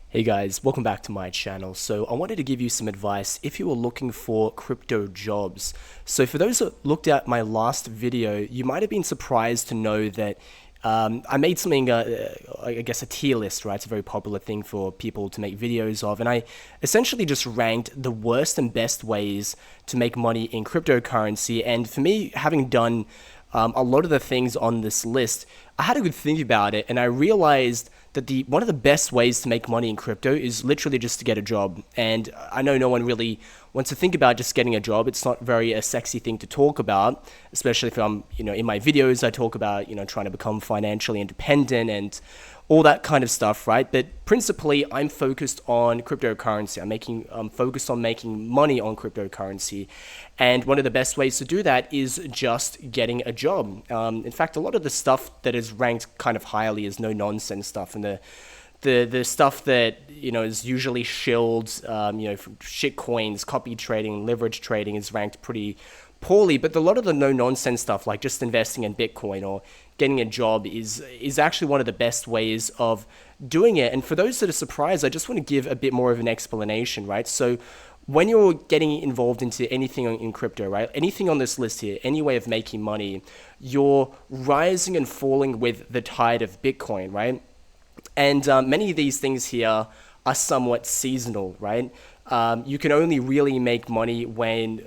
Hey guys, welcome back to my channel. So I wanted to give you some advice if you were looking for crypto jobs. So for those that looked at my last video, you might have been surprised to know that I made something, I guess a tier list, right? It's a very popular thing for people to make videos of. And I essentially just ranked the worst and best ways to make money in cryptocurrency. And for me, having done a lot of the things on this list, I had a good think about it, and I realized that the one of the best ways to make money in crypto is literally just to get a job. And I know no one really wants to think about just getting a job. It's not very a sexy thing to talk about, especially if I'm, in my videos I talk about, trying to become financially independent and all that kind of stuff, right? But principally, I'm focused on cryptocurrency. I'm focused on making money on cryptocurrency, and one of the best ways to do that is just getting a job. In fact, a lot of the stuff that is ranked kind of highly is no nonsense stuff, and the stuff that is usually shilled, from shit coins, copy trading, leverage trading is ranked pretty poorly. But a lot of the no nonsense stuff, like just investing in Bitcoin or getting a job, is actually one of the best ways of doing it. And for those that are surprised, I just want to give a bit more of an explanation, right? So when you're getting involved into anything in crypto, right, anything on this list here, any way of making money, you're rising and falling with the tide of Bitcoin, right? And many of these things here are somewhat seasonal, right? You can only really make money when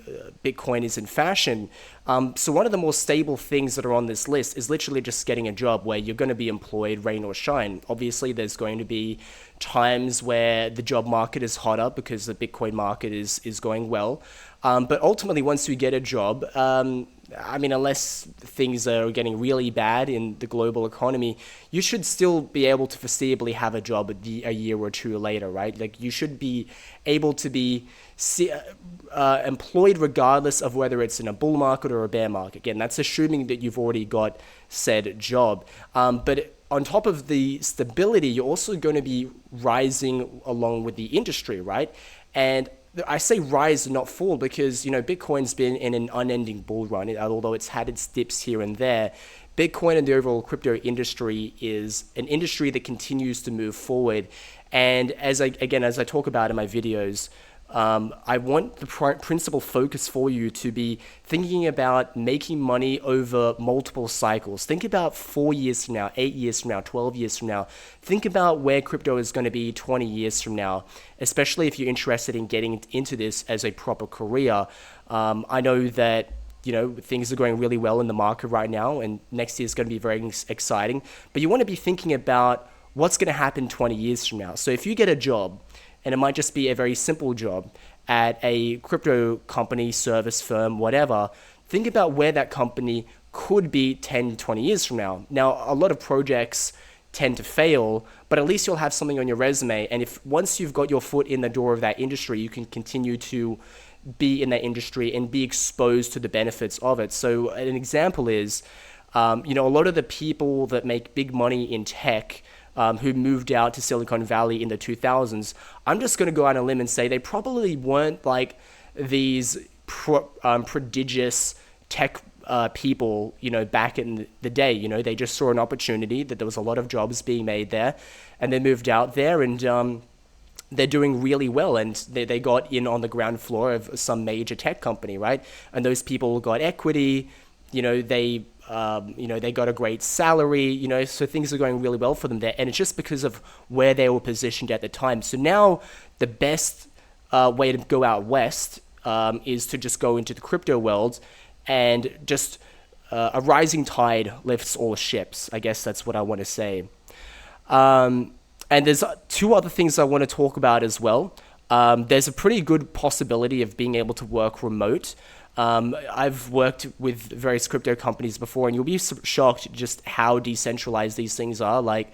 Bitcoin is in fashion. So one of the more stable things that are on this list is literally just getting a job where you're going to be employed, rain or shine. Obviously, there's going to be times where the job market is hotter because the Bitcoin market is going well. But ultimately, once you get a job, unless things are getting really bad in the global economy, you should still be able to foreseeably have a job a year or two later, right? Like you should be able to be employed regardless of whether it's in a bull market or a bear market. Again, that's assuming that you've already got said job. But on top of the stability, you're also going to be rising along with the industry, right? And I say rise and not fall because, Bitcoin's been in an unending bull run, although it's had its dips here and there. Bitcoin and the overall crypto industry is an industry that continues to move forward. And as I talk about in my videos, I want the principal focus for you to be thinking about making money over multiple cycles. Think about 4 years from now, 8 years from now, 12 years from now. Think about where crypto is going to be 20 years from now, especially if you're interested in getting into this as a proper career. I know that things are going really well in the market right now, and next year is going to be very exciting. But you want to be thinking about what's going to happen 20 years from now. So if you get a job, and it might just be a very simple job at a crypto company, service firm, whatever, think about where that company could be 10, 20 years from now. Now, a lot of projects tend to fail, but at least you'll have something on your resume. And if once you've got your foot in the door of that industry, you can continue to be in that industry and be exposed to the benefits of it. So an example is, a lot of the people that make big money in tech, who moved out to Silicon Valley in the 2000s, I'm just going to go out on a limb and say they probably weren't like these prodigious tech people, back in the day. They just saw an opportunity that there was a lot of jobs being made there, and they moved out there, and they're doing really well, and they got in on the ground floor of some major tech company, right? And those people got equity, they got a great salary, so things are going really well for them there. And it's just because of where they were positioned at the time. So now the best way to go out west is to just go into the crypto world, and just a rising tide lifts all ships. I guess that's what I want to say. And there's two other things I want to talk about as well. There's a pretty good possibility of being able to work remote. I've worked with various crypto companies before, and you'll be shocked just how decentralized these things are. Like,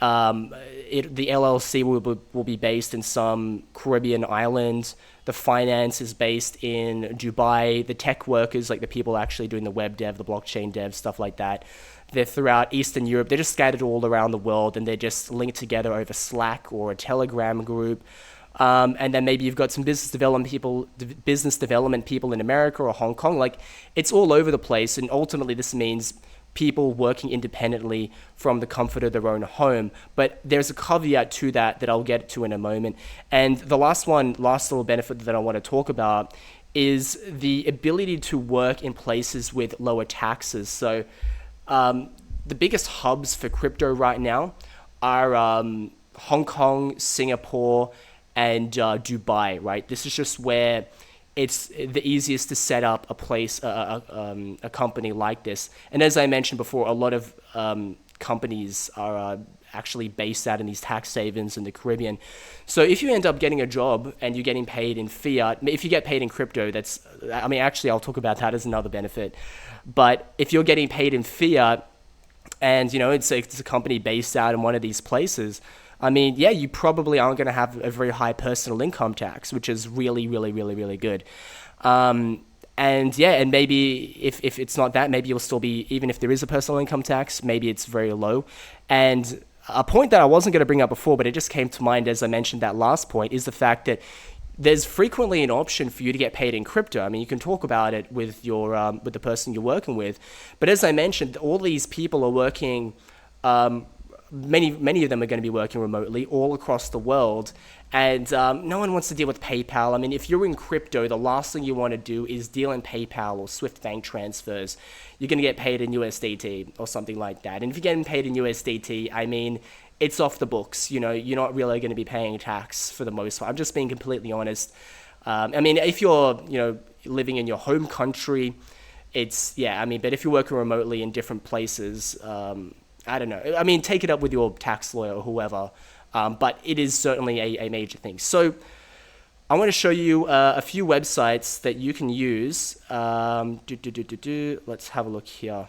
the LLC will be based in some Caribbean island. The finance is based in Dubai. The tech workers, like the people actually doing the web dev, the blockchain dev, stuff like that, they're throughout Eastern Europe. They're just scattered all around the world, and they're just linked together over Slack or a Telegram group. And then maybe you've got some business development people in America or Hong Kong. Like, it's all over the place, and ultimately this means people working independently from the comfort of their own home. But there's a caveat to that I'll get to in a moment. And the last little benefit that I want to talk about is the ability to work in places with lower taxes. So the biggest hubs for crypto right now are Hong Kong, Singapore, and Dubai, right? This is just where it's the easiest to set up a company like this. And as I mentioned before, a lot of companies are actually based out in these tax havens in the Caribbean. So if you end up getting a job and you're getting paid in fiat, if you get paid in crypto, actually I'll talk about that as another benefit. But if you're getting paid in fiat and, it's a company based out in one of these places, you probably aren't going to have a very high personal income tax, which is really, really, really, really good. And maybe if it's not that, maybe you'll still be, even if there is a personal income tax, maybe it's very low. And a point that I wasn't going to bring up before, but it just came to mind as I mentioned that last point, is the fact that there's frequently an option for you to get paid in crypto. You can talk about it with your with the person you're working with. But as I mentioned, all these people are working, many of them are going to be working remotely all across the world. And no one wants to deal with PayPal. If you're in crypto, the last thing you want to do is deal in PayPal or Swift bank transfers. You're going to get paid in USDT or something like that. And if you're getting paid in USDT, it's off the books. You're not really going to be paying tax for the most part. I'm just being completely honest. If you're, living in your home country, but if you're working remotely in different places, I don't know. Take it up with your tax lawyer or whoever. But it is certainly a major thing. So I want to show you a few websites that you can use. Let's have a look here.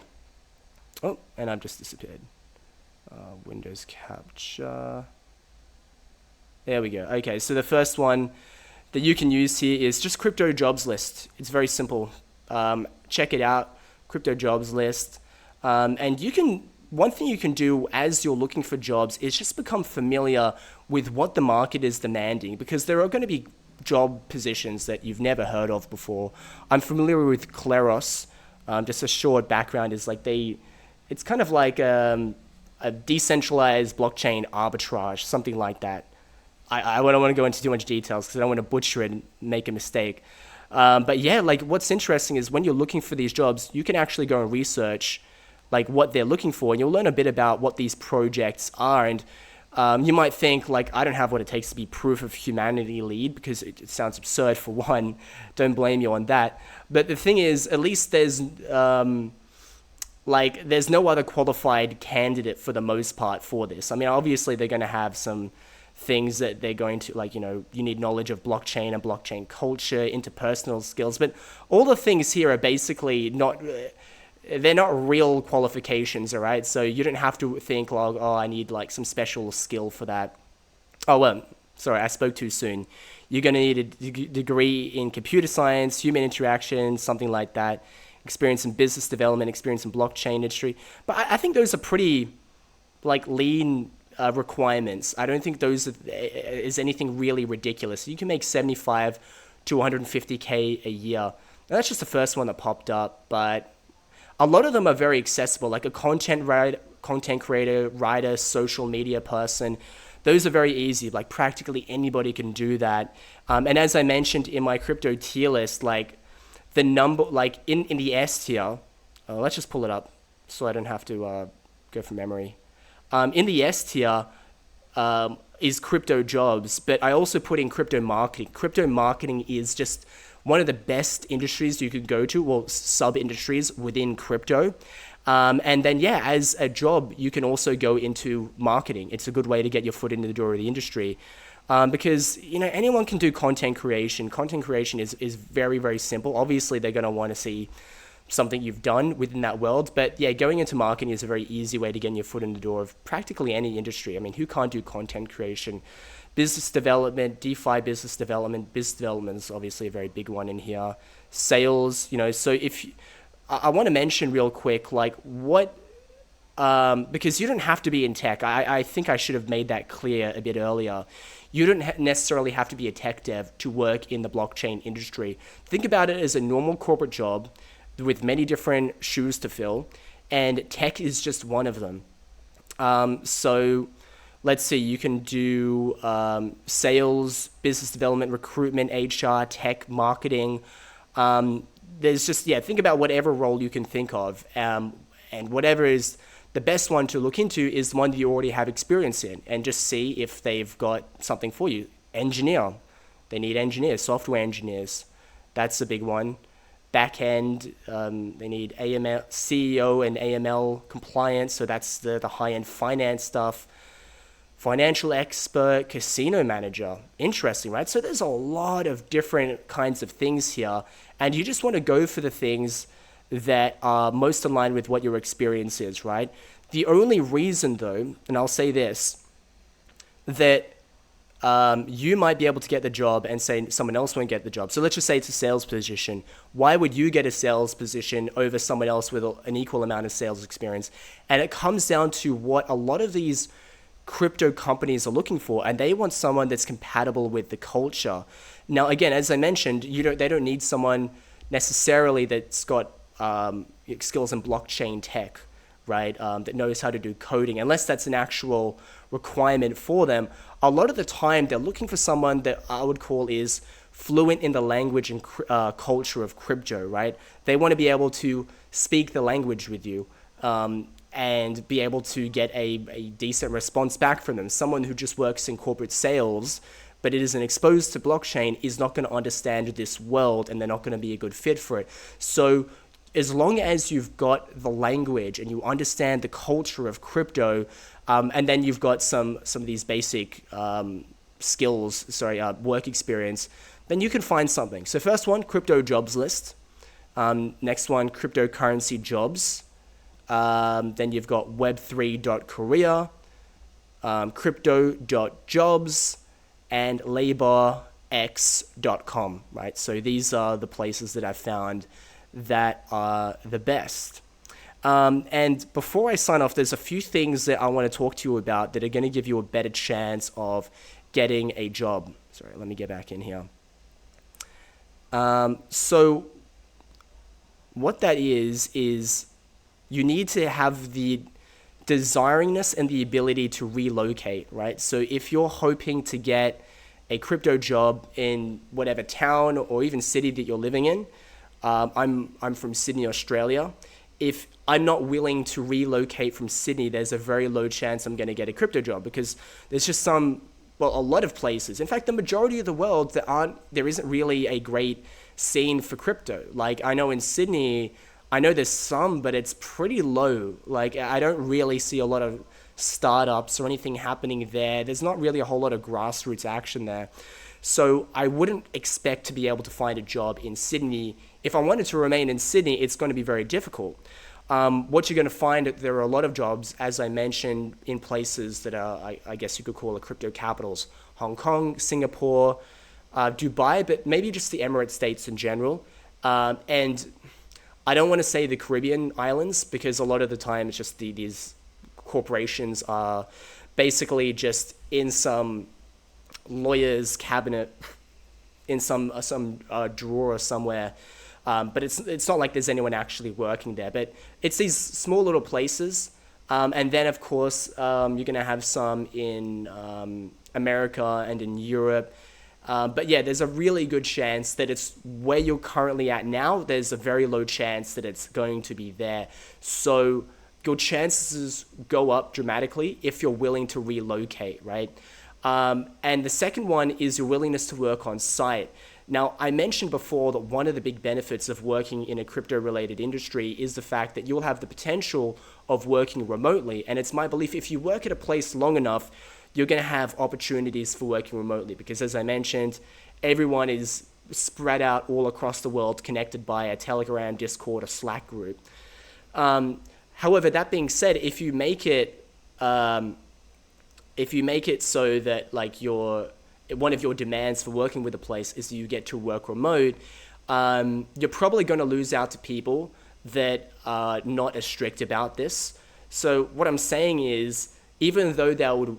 Oh, and I've just disappeared. Windows capture. There we go. Okay, so the first one that you can use here is just crypto jobs list. It's very simple. Check it out, crypto jobs list. And one thing you can do as you're looking for jobs is just become familiar with what the market is demanding, because there are going to be job positions that you've never heard of before. I'm familiar with Kleros. Just a short background is it's kind of like a decentralized blockchain arbitrage, something like that. I don't want to go into too much details because I don't want to butcher it and make a mistake. But yeah, what's interesting is when you're looking for these jobs, you can actually go and research what they're looking for, and you'll learn a bit about what these projects are. And you might think I don't have what it takes to be proof of humanity lead, because it sounds absurd for one. Don't blame you on that. But the thing is, at least there's there's no other qualified candidate for the most part for this. Obviously they're going to have some things that they're going to you need knowledge of blockchain and blockchain culture, interpersonal skills, but all the things here are basically they're not real qualifications, all right? So you don't have to think, I need some special skill for that. Sorry, I spoke too soon. You're going to need a degree in computer science, human interaction, something like that, experience in business development, experience in blockchain industry. But I think those are pretty lean requirements. I don't think those is anything really ridiculous. You can make 75 to 150K a year. Now, that's just the first one that popped up, but a lot of them are very accessible, like a content creator, writer, social media person. Those are very easy. Practically anybody can do that. And as I mentioned in my crypto tier list, the number, in the S tier, let's just pull it up so I don't have to go from memory. In the S tier is crypto jobs, but I also put in crypto marketing. Crypto marketing is just one of the best industries you could go to, sub-industries within crypto. And then, as a job, you can also go into marketing. It's a good way to get your foot into the door of the industry. Because, anyone can do content creation. Content creation is very, very simple. Obviously, they're going to want to see something you've done within that world. But going into marketing is a very easy way to get your foot in the door of practically any industry. Who can't do content creation? Business development, DeFi business development is obviously a very big one in here. Sales, so I want to mention real quick, because you don't have to be in tech. I think I should have made that clear a bit earlier. You don't necessarily have to be a tech dev to work in the blockchain industry. Think about it as a normal corporate job with many different shoes to fill. and tech is just one of them. So let's see, you can do sales, business development, recruitment, HR, tech, marketing. There's just, yeah, think about whatever role you can think of. And whatever is the best one to look into is the one that you already have experience in, and just see if they've got something for you. Engineer, they need engineers, software engineers. That's a big one. Back end, they need AML, CEO and AML compliance, so that's the high-end finance stuff. Financial expert, casino manager. Interesting, right? So there's a lot of different kinds of things here, and you just want to go for the things that are most aligned with what your experience is, right? The only reason, though, and I'll say this, that you might be able to get the job and say someone else won't get the job. So let's just say it's a sales position. Why would you get a sales position over someone else with an equal amount of sales experience? And it comes down to what a lot of these crypto companies are looking for, and they want someone that's compatible with the culture. Now, again, as I mentioned, they don't need someone necessarily that's got skills in blockchain tech, right? That knows how to do coding, unless that's an actual requirement for them. A lot of the time, they're looking for someone that I would call is fluent in the language and culture of crypto, right? They want to be able to speak the language with you and be able to get a decent response back from them. Someone who just works in corporate sales but it isn't exposed to blockchain is not going to understand this world, and they're not going to be a good fit for it. So as long as you've got the language and you understand the culture of crypto, and then you've got some of these basic work experience, then you can find something. So first one, crypto jobs list. Next one, cryptocurrency jobs. Then you've got web3.korea, crypto.jobs, and laborx.com, right? So these are the places that I've found that are the best. And before I sign off, there's a few things that I want to talk to you about that are going to give you a better chance of getting a job. Sorry, let me get back in here. So what that is you need to have the desiringness and the ability to relocate, right? So if you're hoping to get a crypto job in whatever town or even city that you're living in, I'm from Sydney, Australia. If I'm not willing to relocate from Sydney, there's a very low chance I'm going to get a crypto job, because there's just a lot of places. In fact, the majority of the world there isn't really a great scene for crypto. Like, I know in Sydney, I know there's some, but it's pretty low. Like, I don't really see a lot of startups or anything happening there. There's not really a whole lot of grassroots action there. So I wouldn't expect to be able to find a job in Sydney. If I wanted to remain in Sydney, it's going to be very difficult. What you're going to find, there are a lot of jobs, as I mentioned, in places that are, I guess you could call it crypto capitals. Hong Kong, Singapore, Dubai, but maybe just the Emirates states in general. And I don't want to say the Caribbean islands, because a lot of the time it's just these corporations are basically just in some lawyer's cabinet, in some drawer somewhere. But it's not like there's anyone actually working there. But it's these small little places. And then, of course, you're going to have some in America and in Europe. But yeah, there's a really good chance that it's where you're currently at now. There's a very low chance that it's going to be there. So your chances go up dramatically if you're willing to relocate, right? And the second one is your willingness to work on site. Now, I mentioned before that one of the big benefits of working in a crypto-related industry is the fact that you'll have the potential of working remotely. And it's my belief, if you work at a place long enough, you're going to have opportunities for working remotely, because as I mentioned, everyone is spread out all across the world, connected by a Telegram, Discord, or Slack group. However, that being said, if you make it so that like one of your demands for working with a place is that you get to work remote, you're probably going to lose out to people that are not as strict about this. So what I'm saying is, even though they would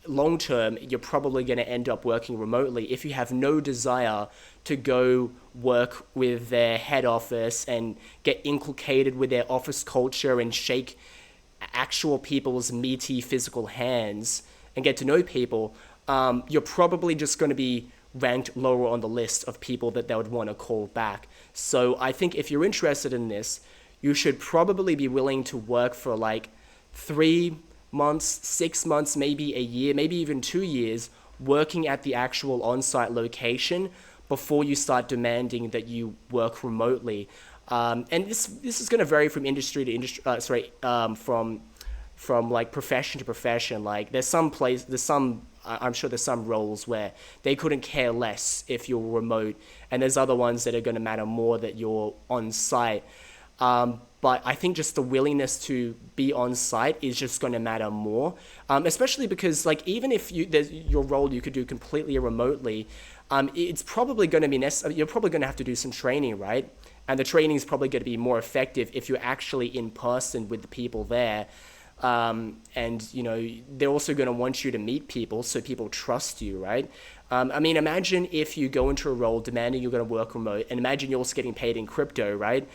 long term, you're probably going to end up working remotely if you have no desire to go work with their head office and get inculcated with their office culture and shake actual people's meaty physical hands and get to know people. You're probably just going to be ranked lower on the list of people that they would want to call back. So I think if you're interested in this, you should probably be willing to work for like 3 months, 6 months, maybe a year, maybe even 2 years, working at the actual on-site location before you start demanding that you work remotely. And this is going to vary from industry to industry. From like profession to profession. Like I'm sure there's some roles where they couldn't care less if you're remote, and there's other ones that are going to matter more that you're on site. But I think just the willingness to be on site is just going to matter more, especially because like even if there's your role you could do completely remotely, it's probably going to be necessary. You're probably going to have to do some training, right? And the training is probably going to be more effective if you're actually in person with the people there. And you know, they're also going to want you to meet people so people trust you, right? I mean, imagine if you go into a role demanding you're going to work remote, and imagine you're also getting paid in crypto, right?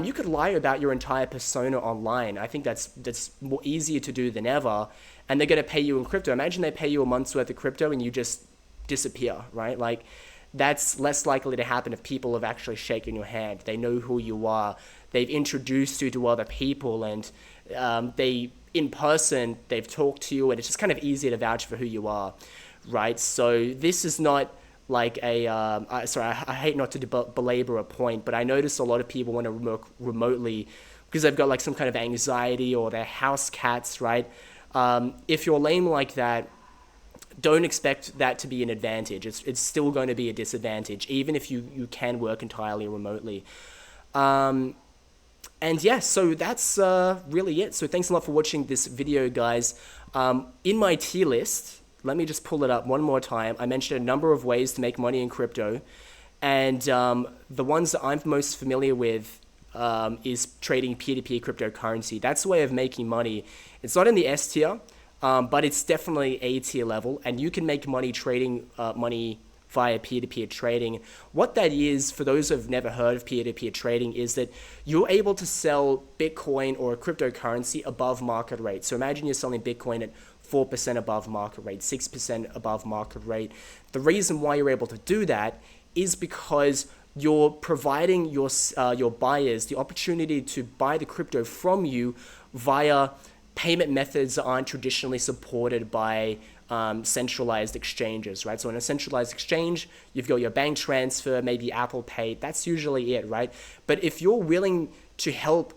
You could lie about your entire persona online. I think that's more easier to do than ever, and they're going to pay you in crypto. Imagine they pay you a month's worth of crypto and you just disappear, right? Like, that's less likely to happen if people have actually shaken your hand. They know who you are. They've introduced you to other people, and in person, they've talked to you, and it's just kind of easier to vouch for who you are, right? So this is not like I hate not to belabor a point, but I notice a lot of people want to work remotely because they've got like some kind of anxiety or they're house cats, right? If you're lame like that, don't expect that to be an advantage. It's still going to be a disadvantage, even if you can work entirely remotely. And yeah, so that's really it. So thanks a lot for watching this video, guys. In my tier list, let me just pull it up one more time. I mentioned a number of ways to make money in crypto. And the ones that I'm most familiar with is trading peer-to-peer cryptocurrency. That's a way of making money. It's not in the S tier, but it's definitely A tier level. And you can make money trading money via peer-to-peer trading. What that is, for those who've never heard of peer-to-peer trading, is that you're able to sell Bitcoin or a cryptocurrency above market rate. So imagine you're selling Bitcoin at 4% above market rate, 6% above market rate. The reason why you're able to do that is because you're providing your buyers the opportunity to buy the crypto from you via payment methods that aren't traditionally supported by centralized exchanges, right? So in a centralized exchange, you've got your bank transfer, maybe Apple Pay. That's usually it, right? But if you're willing to help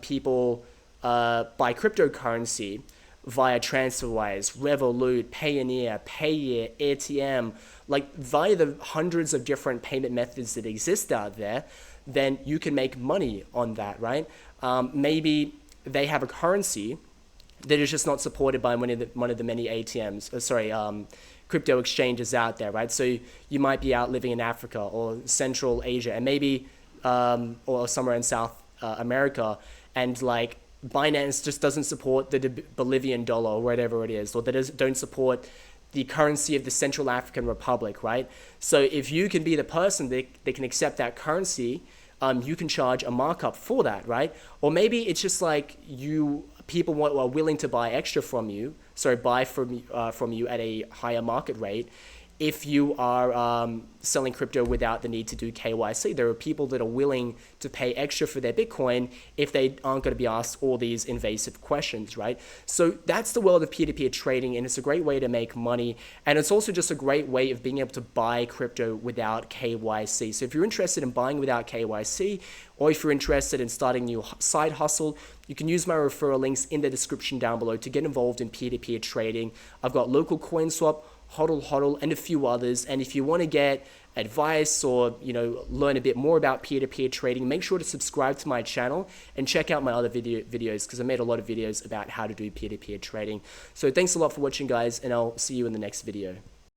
people buy cryptocurrency via TransferWise, Revolut, Payoneer, Payeer, ATM, like via the hundreds of different payment methods that exist out there, then you can make money on that, right? Maybe they have a currency that is just not supported by one of the many crypto exchanges out there, right? So you might be out living in Africa or Central Asia, and maybe or somewhere in South America, and like Binance just doesn't support the Bolivian dollar or whatever it is, or they don't support the currency of the Central African Republic, right? So if you can be the person that can accept that currency, you can charge a markup for that, right? Or maybe it's just like people are willing to buy extra from you, buy from you at a higher market rate if you are selling crypto without the need to do KYC. There are people that are willing to pay extra for their Bitcoin if they aren't going to be asked all these invasive questions, right? So that's the world of peer-to-peer trading, and it's a great way to make money. And it's also just a great way of being able to buy crypto without KYC. So if you're interested in buying without KYC, or if you're interested in starting a new side hustle, you can use my referral links in the description down below to get involved in peer-to-peer trading. I've got local CoinSwap, HODL, and a few others. And if you want to get advice or learn a bit more about peer-to-peer trading, make sure to subscribe to my channel and check out my other videos, because I made a lot of videos about how to do peer-to-peer trading. So thanks a lot for watching, guys, and I'll see you in the next video.